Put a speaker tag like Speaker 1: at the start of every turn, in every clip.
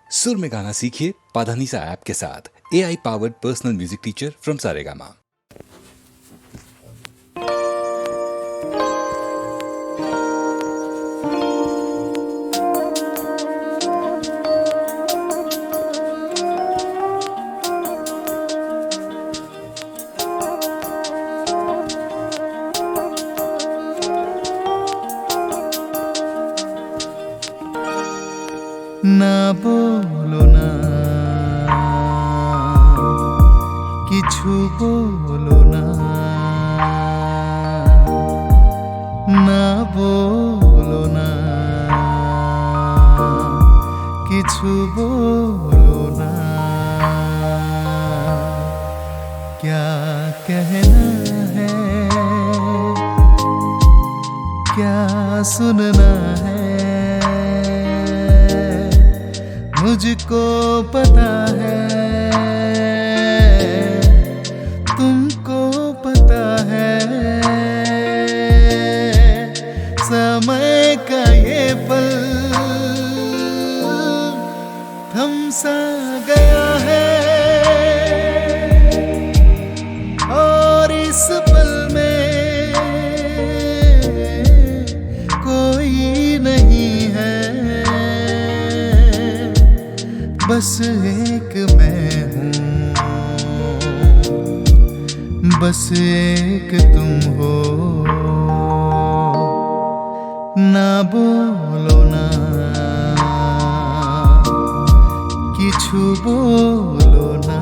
Speaker 1: सुर में गाना सीखिए पाधानीसा ऐप के साथ। AI powered personal music teacher from Saregama.
Speaker 2: না বলো না কিছু বলো না, না বলো না কিছু বলো না। क्या कहना है, क्या सुनना है, मुझको पता है, तुमको पता है। समय का ये पल थम सा गया है, और इस पल में कोई नहीं है, बस एक मैं हूँ, बस एक तुम हो। ना बोलो ना किछु बोलो ना।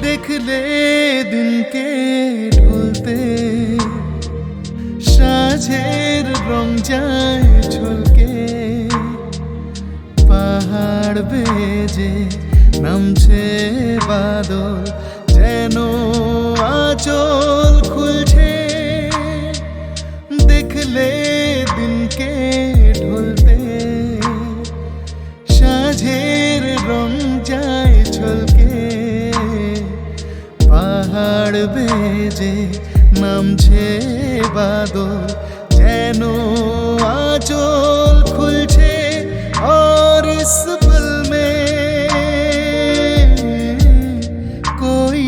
Speaker 2: देख ले दिन के ঢলতে, সাঁঝের রং যায় ঝলকে, পাহাড় বেজে নামছে বাদল, যেন আঁচল খুলছে। দেখলে দিনকে ঢলতে, সাঁঝের রং যায় ঝলকে, পাহাড় বেজে নামছে বাদল, যেন আঁচল খুলছে। और इस पल में कोई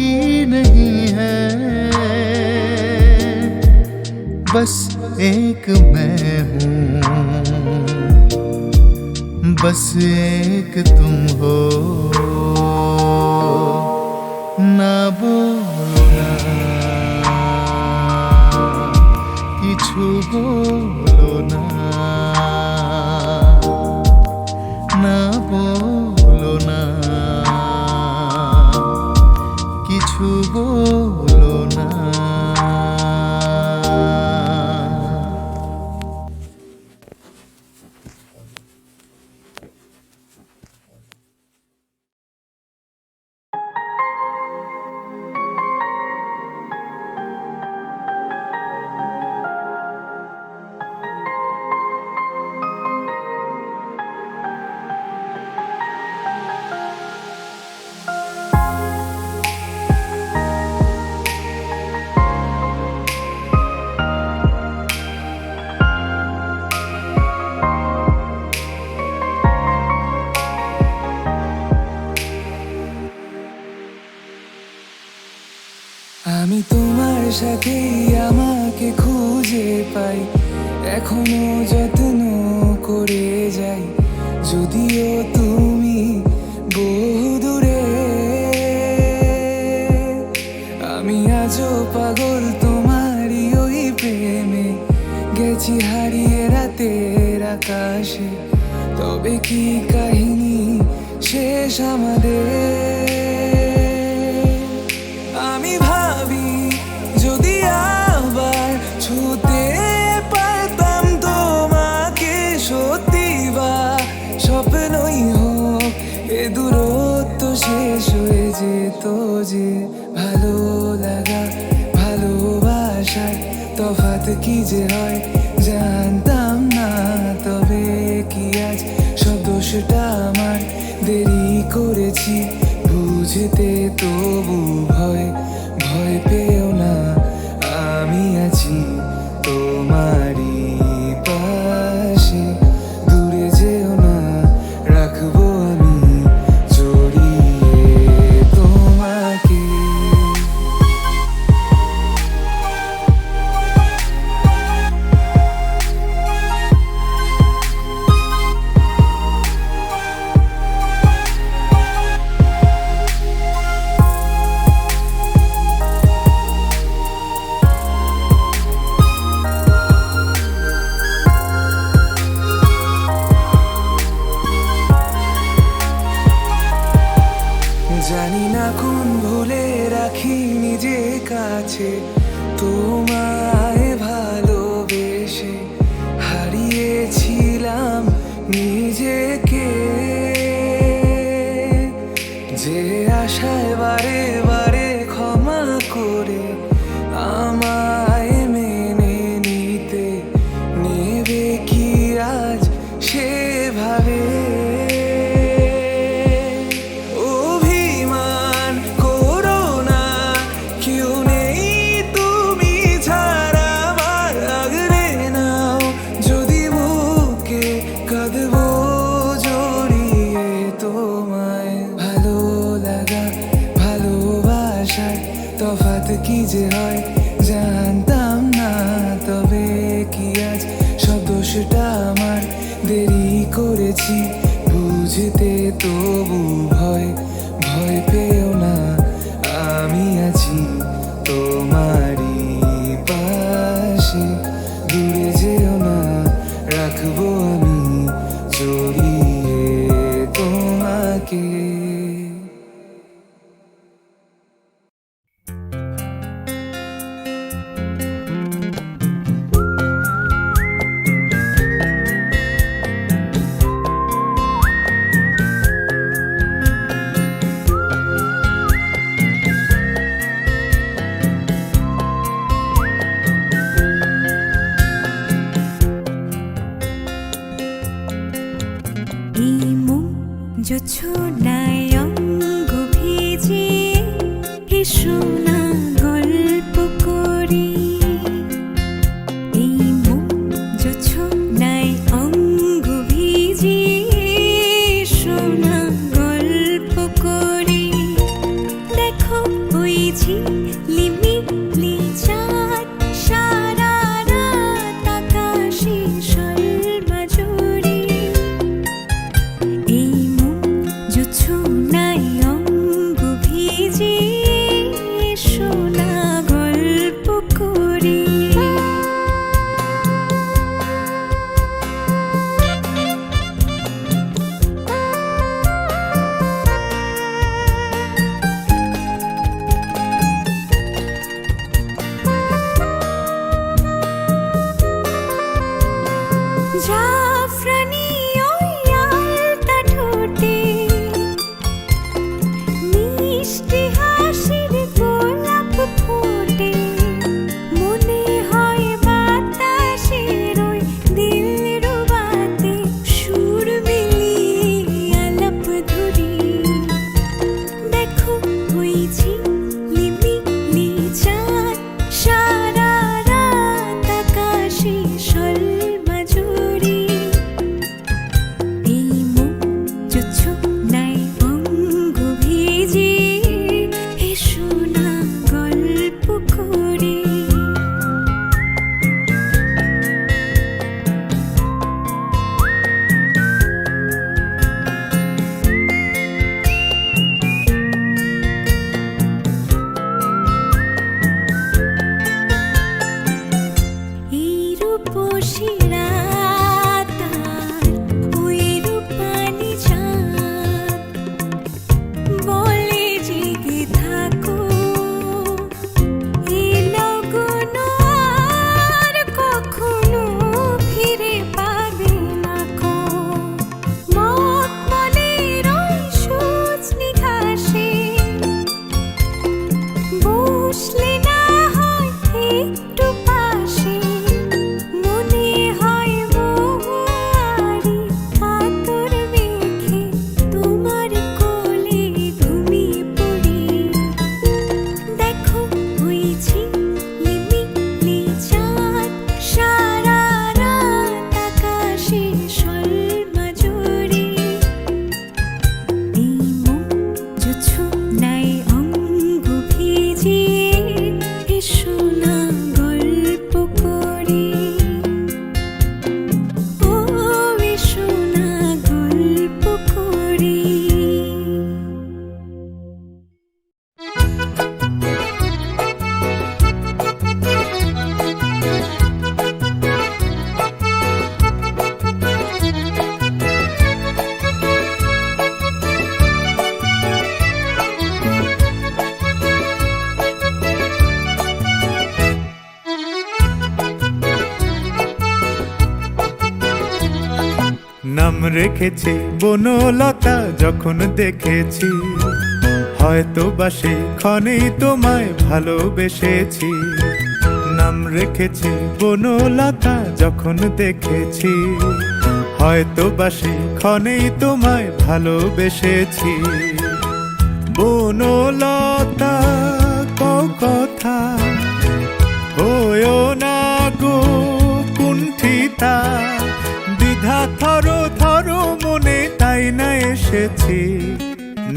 Speaker 2: नहीं है, बस एक मैं हूँ, बस एक तुम हो। ना बोलो ना किछु बोलो ना, ना बोलो ना किछु बोलो ना।
Speaker 3: আমি তোমার সাথে আমাকে খুঁজে পাই, এখনো যত্ন করে যাই, যদিও তুমি বহু দূরে। আমি আজও পাগল তোমারই ওই প্রেমে, গেছি হারিয়ে রাতের আকাশে। তবে কি কাহিনী শেষ আমাদের? আমি ভাবি যদি আবার ছুতে পারতাম তোমাকে, সত্যি বা স্বপ্নই হোক, এ দূরত্ব শেষ হয়ে যেত যে। ভালো লাগা ভালোবাসায় তফাৎ কি যে হয় জানতাম না। বুঝতে তবু ভয় ভয় পেও না, আমি আছি তোমারই পাশে। দূরে যেও না, রাখবো আমি জড়িয়ে তোমাকে। জানি না কোন ভুলে রাখি নিজে কাছে, তোমায় ভালোবেসে হারিয়েছিলাম নিজেকে। যে আশায় বারে বারে ক্ষমা করে আমায় মেনে নিতে নেবে কি আজ সেভাবে। তফাৎ কি যে হয় জানতাম না, তবে কি আজ সব দোষটা আমার? দেরি করেছি বুঝতে তবু ভয় ভয় পেও না, আমি আছি তোমারই পাশে। দূরে যেও না, রাখবো আমি জড়িয়ে তোমাকে।
Speaker 4: জোছনায় অঙ্গ ভিজে এসো না গল্প করি। এই মন জোছনায় অঙ্গ ভিজে এসো না গল্প করি। দেখো ওই ঝিলিমিলি চাঁদ সারা রাত আকাশে সর্বজুড়ে। এই জোছনায় অঙ্গ ভিজে এসো না গল্প করি। জাফরানি ওই আলতা ঠোঁটে মিষ্টি হাসির গোলাপ ফোটে। মনে হয় বাতাসের ওই দিলরুবাতে সুর মিলিয়ে আলাপ ধরি। দেখো ওই ঝিলিমিলি চাঁদ সারা রাত আকাশে সর্বজুড়ে।
Speaker 2: নাম রেখেছি বনলতা যখন দেখেছি, হয়তো বা সেক্ষণেই তোমায় ভালোবেসেছি। নাম রেখেছি বনলতা যখন দেখেছি, হয়তো বা সেক্ষণেই তোমায় ভালোবেসেছি। বনলতা কও কথা, হয়ো না গো কুণ্ঠিতা, দ্বিধা থরো থরো মনে তাই না এসেছি।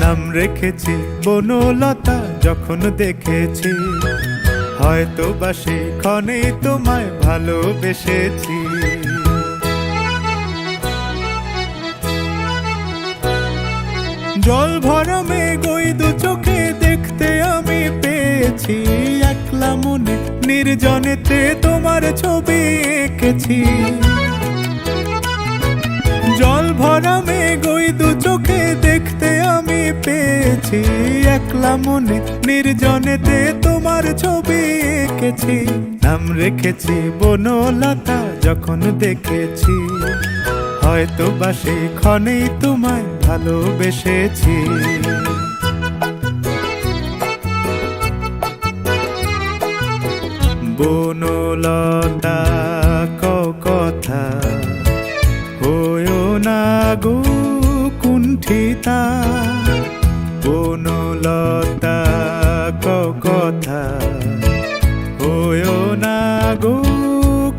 Speaker 2: নাম রেখেছি বনলতা যখন দেখেছি, হয়তো বা সেক্ষণেই তোমায় ভালোবেসেছি। জল ভরা মেঘ ওই দু চোখে দেখতে আমি পেয়েছি, একলা মনে নির্জনেতে তোমার ছবি এঁকেছি। জল ভরা মেঘ ওই দু চোখে দেখতে আমি পেয়েছি, একলা মনে নির্জনেতে তোমার ছবি এঁকেছি। নাম রেখেছি বনলতা যখন দেখেছি, হয়তো বা সেক্ষণেই তোমায় ভালোবেসেছি। বনলতা কও কথা, হয়ো না গো কুণ্ঠিতা। বনলতা কও কথা, হয়ো না গো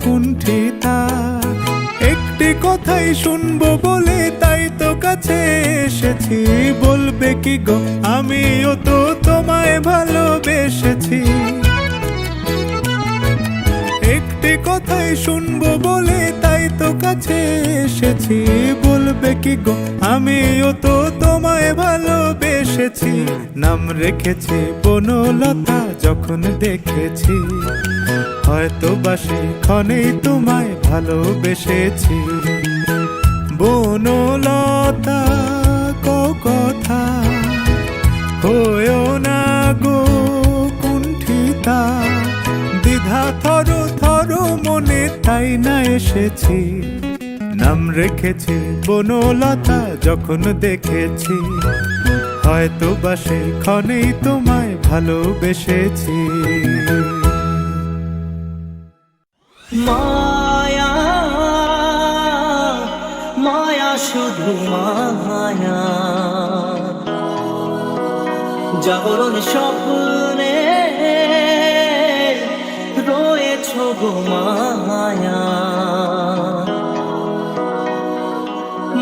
Speaker 2: কুণ্ঠিতা। একটি কথাই শুনবো বলে তাই তো কাছে এসেছি, বলবে কি গো আমিও তো তোমায় ভালোবেসেছি। একটি কথাই শুনবো বলে তাই তো কাছে এসেছি, বলবে কি গো আমিও তো তোমায় ভালোবেসেছি। নাম রেখেছি বনলতা যখন দেখেছি, হয়তো বা সেক্ষণেই তোমায় ভালোবেসেছি। বনলতা কও কথা, হয়ো না গো কুণ্ঠিতা, দ্বিধা থরো থরো মনে তাই না এসেছি। নাম রেখেছি বনলতা যখন দেখেছি, হয়তো বা সেক্ষণেই তোমায় ভালোবেসেছি।
Speaker 5: মায়া মায়া শুধু মায়া, জাগরণ স্বপ্নে রয়েছ গো মায়া।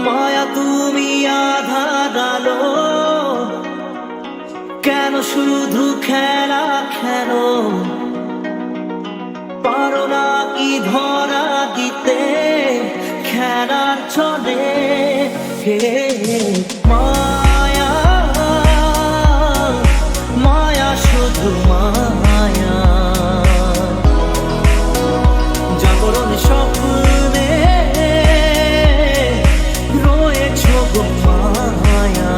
Speaker 5: মায়া তুমি আধার আলো, কেন শুধু খেলা খেলো, পারো না কি ধরা দিতে খেলার ছলে। হে মায়া মায়া শুধু মায়া, জাগরণ স্বপ্নে রয়েছ গো মায়া।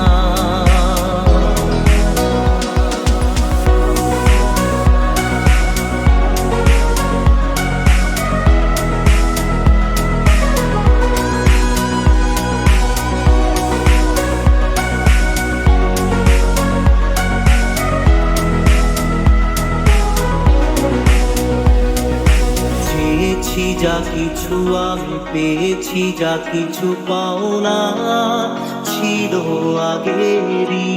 Speaker 5: যা কিছু আমি পেয়েছি, যা কিছু পাওনা ছিল আগেরই,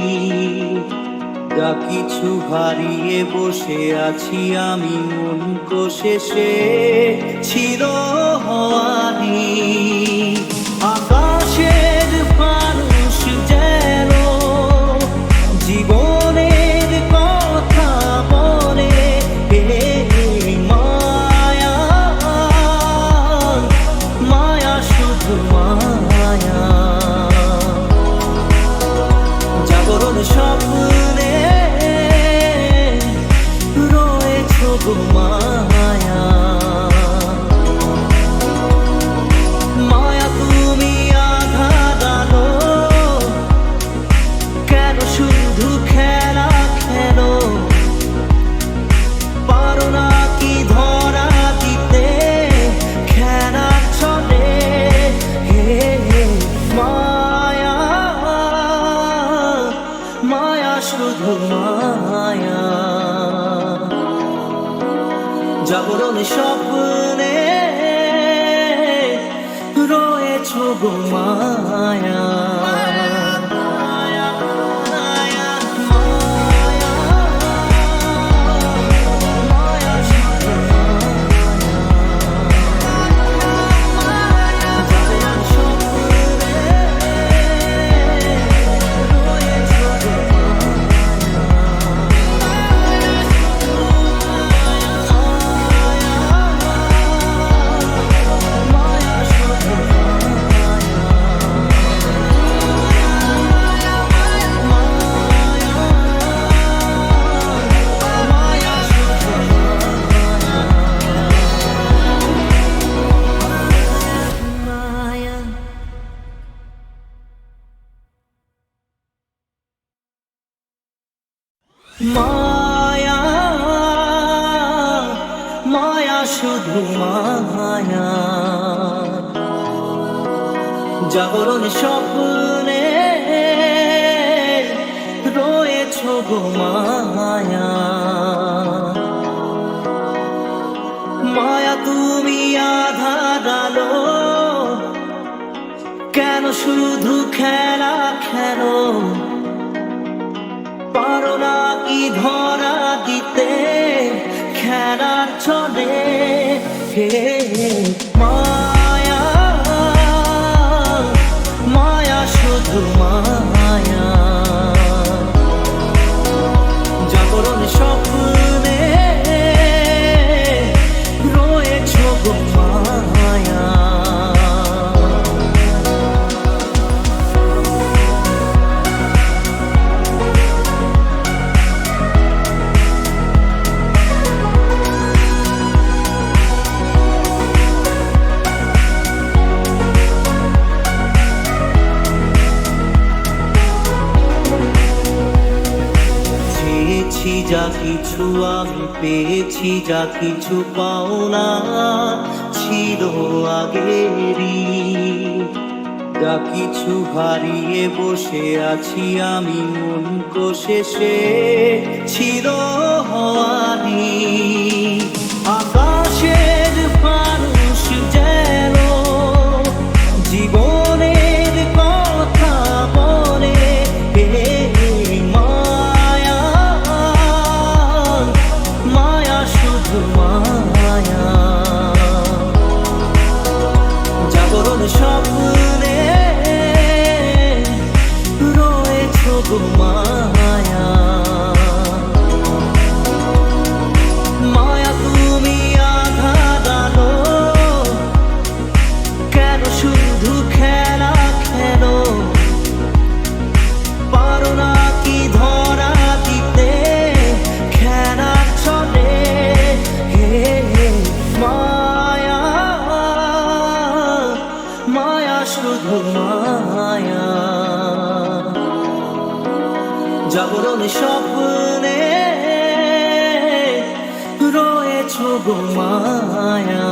Speaker 5: যা কিছু হারিয়ে বসে আছি আমি মন কোষে ছিল হওয়ারি। আকাশের মানুষ যেন জীবনের কথা বলে, জাগরণ স্বপ্নে রয়েছ গো মায়া। মায়া তুমি আধার আলো, কেন শুধু খেলা খেলো, পারো না কি ধরা দিতে খেলার ছলে। হে জাগরণ স্বপ্নে রয়েছো গো মায়া মায়া মায়া শুধু মায়া জাগরণ স্বপ্নে রয়েছো গো মায়া মায়া তুমি আধার আলো কেন শুধু খেলা খেলো পারো না কি ধরা দিতে খেলার ছলে হে মায়া মায়া শুধু মায়া জাগরণ স্বপ্নে রয়েছো গো মায়া যা কিছু আমি পেয়েছি যা কিছু পাওনা ছিল আগেরই যা কিছু হারিয়ে বসে আছি আমি মন কষে সে ছিল হওয়ারি আকাশের মানুষ যেন জীবনের কথা বলে মায়া জাগরণ স্বপ্নে রয়েছো গো মায়া মায়া তুমি আধার আলো কেন শুধু খেলা খেলো পারো না কি ধরা দিতে খেলার ছলে মায়া মায়া শুধু মায়া জাগরণ স্বপ্নে রয়েছো গো মায়া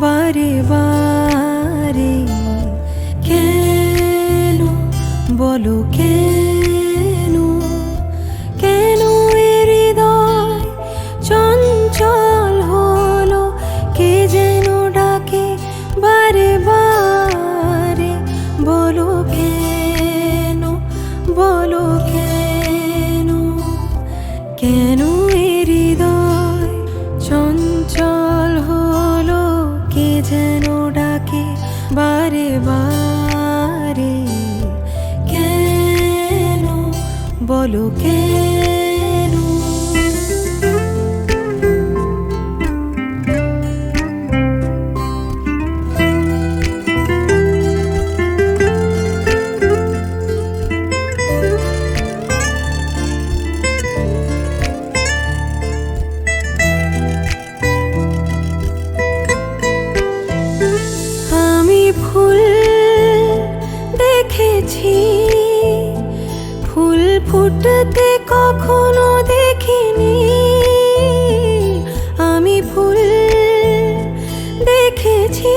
Speaker 4: বারে বারে বলো কেন, কেন এ হৃদয় চঞ্চল হলো, কে যেন ডাকে বারে বারে, বলো কেন, বলো কেন, কেন এ হৃদয় চঞ্চল হলো, কে যেন ডাকে বারে বারে, কেন, বলো কেন। আমি ফুল দেখেছি, ফুল ফুটতে কখনো দেখিনি, আমি ফুল দেখেছি,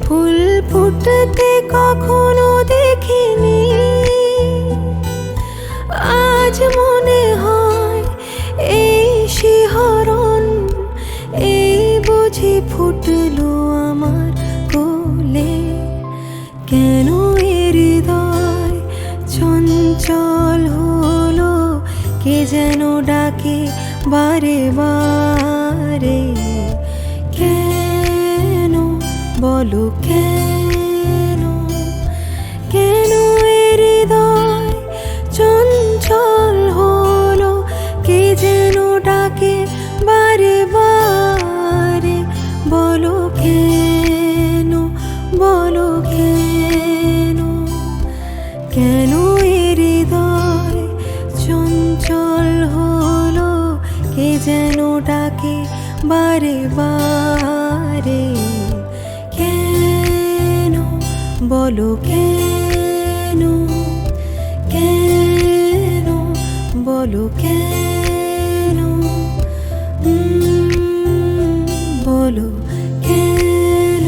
Speaker 4: ফুল ফুটতে কখনো দেখিনি, আজ মনে হয় এই শিহরণ, এই বুঝি ফুটলো আমার কোলে, কেন এ হৃদয় চঞ্চল হলো, কে যেন ডাকে বারে বারে, কেন, বলো কেন, কেন এ হৃদয় চঞ্চল হলো, কে যেন ডাকে বারে বারে, বলো কেন, বলো কেন, কেন এ হৃদয় চঞ্চল হলো, কে যেন ডাকে বারে বারে, কেন, বলো কেন, কেন, বলো কেন, বলো কেন।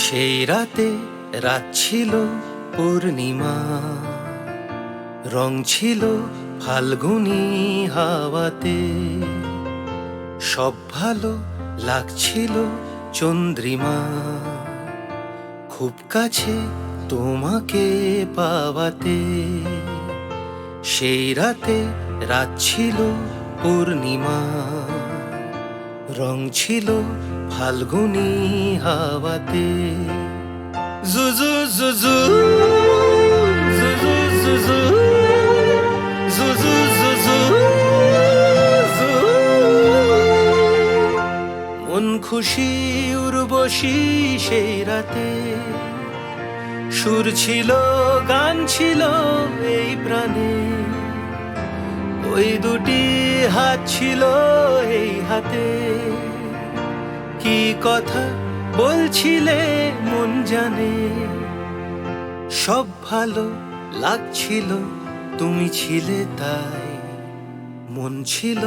Speaker 5: সেই রাতে রাত ছিল পূর্ণিমা, রং ছিল ফাল্গুনি হাওয়াতে, সব ভালো লাগছিল চন্দ্রিমা, খুব কাছে তোমাকে পাওয়াতে। সেই রাতে রাত ছিল পূর্ণিমা, রং ছিল ফাল্গুনি হাওয়াতে। জুজু জুজু জুজু জুজু জুজু জুজু জু, মন খুশি উর্বশী সেই রাতে, সুর ছিল গান ছিল এই প্রাণে, ওই দুটি হাত ছিল এই হাতে, কি কথা বলছিলে মন জানে, সব ভালো লাগছিল তুমি ছিলে তাই, মন ছিল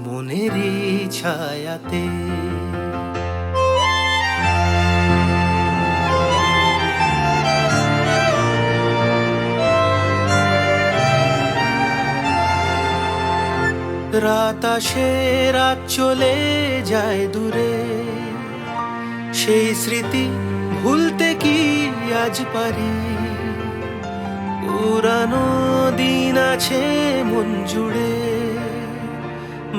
Speaker 5: মনেরই ছায়াতে। রাত আসে রাত চলে যায় দূরে, সেই স্মৃতি ভুলতে কি আজ পারি, পুরানো দিন আছে মন জুড়ে,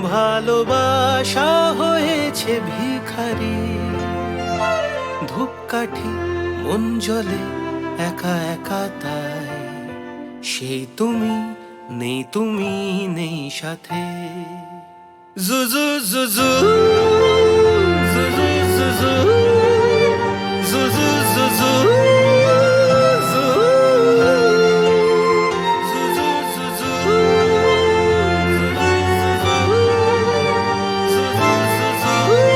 Speaker 5: ভালোবাসা হয়েছে ভিখারি, ধূপকাঠি মন জ্বলে একা একা তাই, সেই তুমি নেই, তুমি নেই সাথে। জুজু জুজু জুজু জুজু জুজু জুজু জু, জুজু জুজু জুজু জুজু জু।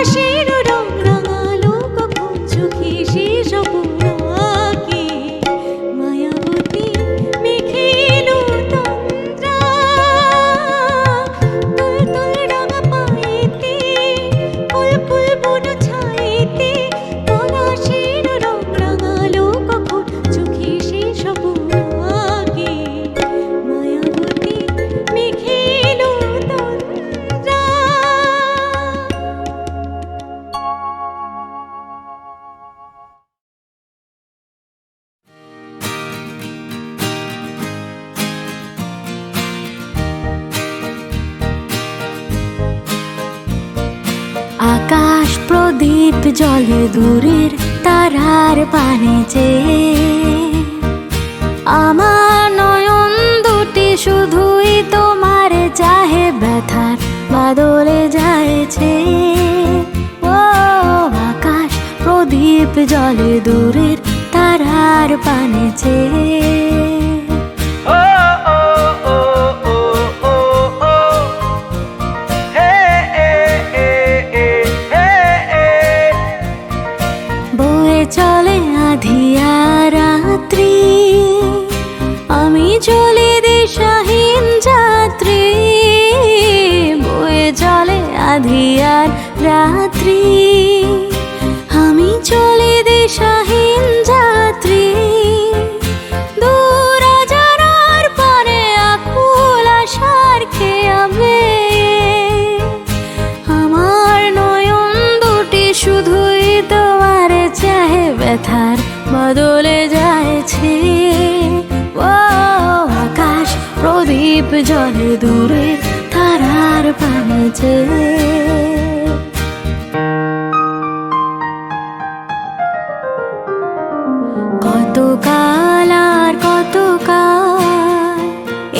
Speaker 4: আকাশের রং রাঙালো কখন চোখে সে স্বপ্নাকে মায়াবতী মেঘে এলো তন্দ্রা তুল তুল রাঙা পায়েতে ফুল ফুল বন ছায়েতে পলাশের রং রাঙালো কখন চোখে সে স্বপ্নাকে মায়াবতী মেঘে এলো তন্দ্রা। আকাশ প্রদীপ জলে দূরের তারার পানে চেয়ে আমার নয়ন দুটি শুধুই তোমার চাহে ব্যথার বাদলে যায়ছে। ও আকাশ প্রদীপ জলে দূরের তারার পানে চেয়ে
Speaker 5: ও ও ও ও ও ও হে এ এ এ হে এ
Speaker 4: বয়ে চলে আধিয়া রাত্রি আমি চলে দিশাহীন যাত্রী বয়ে চলে আধিয়ার রাত্রি আমি চলে দিশাহীন যাত্রী দূর জানার পরে আকুল আশার খেয়াবে আমার নয়ন দুটি শুধুই তোমার চাহে ব্যথার বদলে যায়ছে। ও আকাশ প্রদীপ জলে দূরে তারার পানে চেয়ে কতকাল আর কতকাল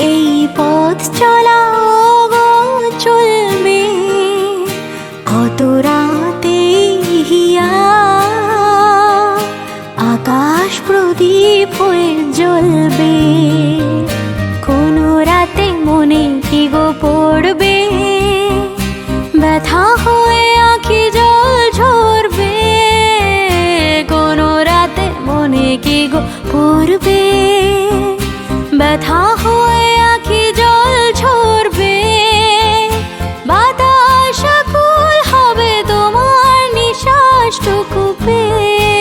Speaker 4: এই পথ চলা গো চলবে কত রাতে হিয়া আকাশ প্রদীপ হয়ে জ্বলবে কোনো রাতে মনে কি গো পড়বে ব্যথা হয়ে আঁখি জল ঝরবে কোনো রাতে মনে কি গো পড়বে ব্যথা হয়ে আঁখি জল ঝরবে বাতাস আকুল হবে তোমার নিঃশ্বাসটুকু পেয়ে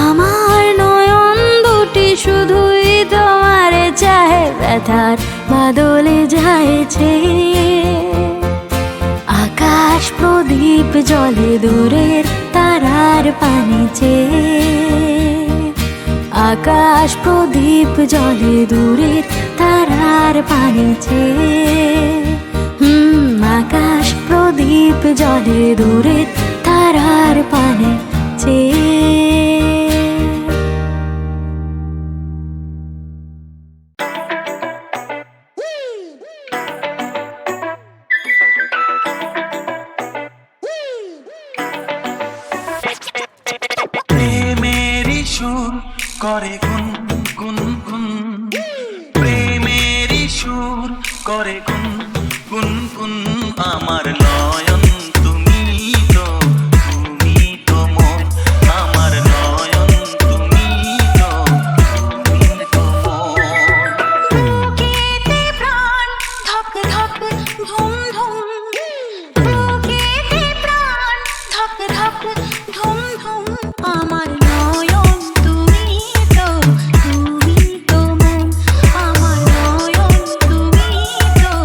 Speaker 4: আমার নয়ন দুটি শুধুই তোমার চাহে ব্যথার বাদলে যায়ছে। আকাশ প্রদীপ জলে দূরের তারার পানে চেয়ে আকাশ প্রদীপ জলে দূরের তারার পানে চেয়ে আকাশ প্রদীপ জলে দূরের তারার পানে চেয়ে
Speaker 5: প্রেমেরই সুর করে গুন গুন গুন প্রেমেরই সুর করে গুন গুন গুন আমার নয়ন তুমি তো মন আমার নয়ন তুমি তো মন
Speaker 4: বুকেতে প্রাণ ধক ধক ধুম ধুম বুকেতে প্রাণ ধক ধক ধুম ধুম আমার নয়ন তুমি তো মন আমার নয়ন তুমি তো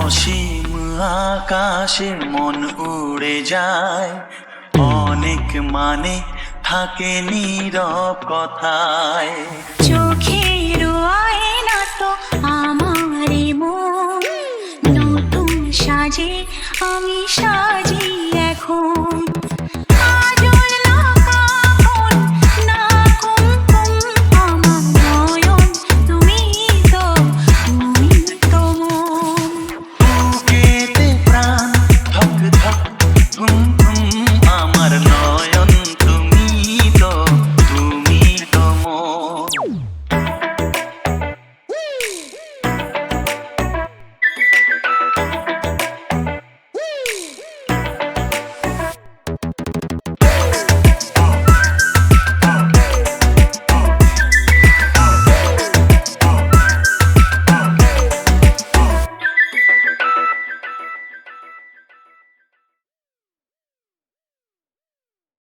Speaker 5: অসীম আকাশে মন উড়ে যায় অনেক মানে থাকে নীরব কথায়
Speaker 4: চোখে